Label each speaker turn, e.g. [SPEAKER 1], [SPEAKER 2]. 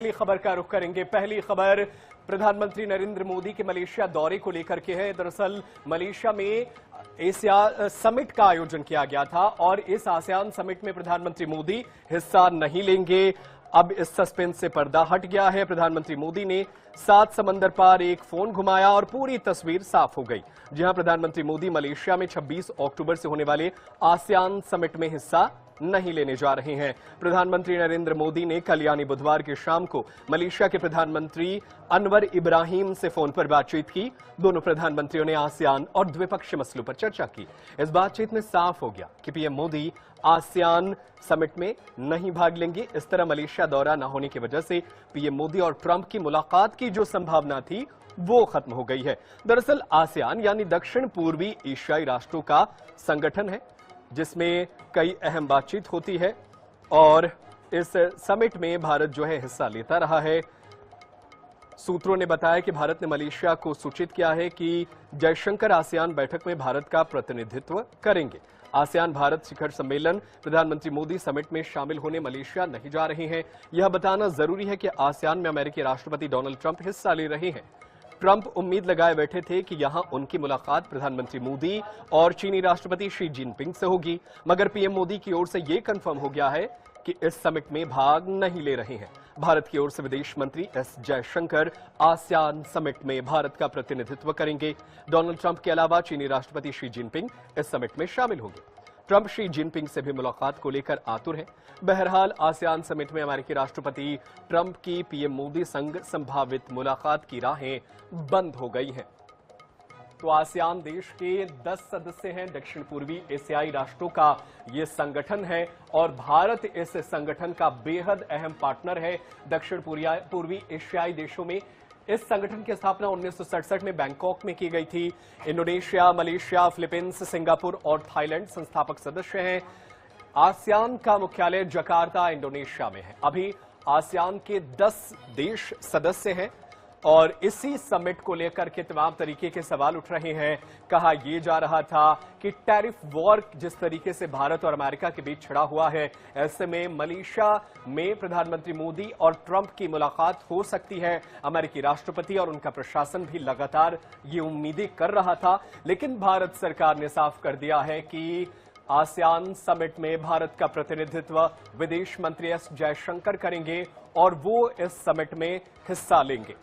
[SPEAKER 1] पहली खबर का रुख करेंगे। पहली खबर प्रधानमंत्री नरेंद्र मोदी के मलेशिया दौरे को लेकर के है। दरअसल मलेशिया में एशिया समिट का आयोजन किया गया था और इस आसियान समिट में प्रधानमंत्री मोदी हिस्सा नहीं लेंगे। अब इस सस्पेंस से पर्दा हट गया है। प्रधानमंत्री मोदी ने 7 समंदर पार एक फोन घुमाया और पूरी तस्वीर साफ हो गई। जी हां, प्रधानमंत्री मोदी मलेशिया में 26 अक्टूबर से होने वाले आसियान समिट में हिस्सा नहीं लेने जा रहे हैं। प्रधानमंत्री नरेंद्र मोदी ने कल यानी बुधवार की शाम को मलेशिया के प्रधानमंत्री अनवर इब्राहिम से फोन पर बातचीत की। दोनों प्रधानमंत्रियों ने आसियान और द्विपक्षीय मसलों पर चर्चा की। इस बातचीत में साफ हो गया कि पीएम मोदी आसियान समिट में नहीं भाग लेंगे। इस तरह मलेशिया दौरा न होने की वजह से पीएम मोदी और ट्रंप की मुलाकात की जो संभावना थी वो खत्म हो गई है। दरअसल आसियान यानी दक्षिण पूर्वी एशियाई राष्ट्रों का संगठन है जिसमें कई अहम बातचीत होती है और इस समिट में भारत जो है हिस्सा लेता रहा है। सूत्रों ने बताया कि भारत ने मलेशिया को सूचित किया है कि जयशंकर आसियान बैठक में भारत का प्रतिनिधित्व करेंगे। आसियान भारत शिखर सम्मेलन प्रधानमंत्री मोदी समिट में शामिल होने मलेशिया नहीं जा रहे हैं। यह बताना जरूरी है कि आसियान में अमेरिकी राष्ट्रपति डोनाल्ड ट्रंप हिस्सा ले रहे हैं। ट्रंप उम्मीद लगाए बैठे थे कि यहां उनकी मुलाकात प्रधानमंत्री मोदी और चीनी राष्ट्रपति शी जिनपिंग से होगी, मगर पीएम मोदी की ओर से यह कंफर्म हो गया है कि इस समिट में भाग नहीं ले रहे हैं। भारत की ओर से विदेश मंत्री एस जयशंकर आसियान समिट में भारत का प्रतिनिधित्व करेंगे। डोनाल्ड ट्रंप के अलावा चीनी राष्ट्रपति शी जिनपिंग इस समिट में शामिल होंगे। ट्रंप शी जिनपिंग से भी मुलाकात को लेकर आतुर हैं। बहरहाल आसियान समिट में अमेरिकी राष्ट्रपति ट्रंप की पीएम मोदी संग संभावित मुलाकात की राहें बंद हो गई हैं। तो आसियान देश के 10 सदस्य हैं। दक्षिण पूर्वी एशियाई राष्ट्रों का यह संगठन है और भारत इस संगठन का बेहद अहम पार्टनर है। दक्षिण पूर्वी एशियाई देशों में इस संगठन की स्थापना 1967 में बैंकॉक में की गई थी। इंडोनेशिया, मलेशिया, फिलीपींस, सिंगापुर और थाईलैंड संस्थापक सदस्य हैं। आसियान का मुख्यालय जकार्ता, इंडोनेशिया में है। अभी आसियान के 10 देश सदस्य हैं और इसी समिट को लेकर के तमाम तरीके के सवाल उठ रहे हैं। कहा यह जा रहा था कि टैरिफ वॉर जिस तरीके से भारत और अमेरिका के बीच छिड़ा हुआ है, ऐसे में मलेशिया में प्रधानमंत्री मोदी और ट्रंप की मुलाकात हो सकती है। अमेरिकी राष्ट्रपति और उनका प्रशासन भी लगातार ये उम्मीदें कर रहा था, लेकिन भारत सरकार ने साफ कर दिया है कि आसियान समिट में भारत का प्रतिनिधित्व विदेश मंत्री एस जयशंकर करेंगे और वो इस समिट में हिस्सा लेंगे।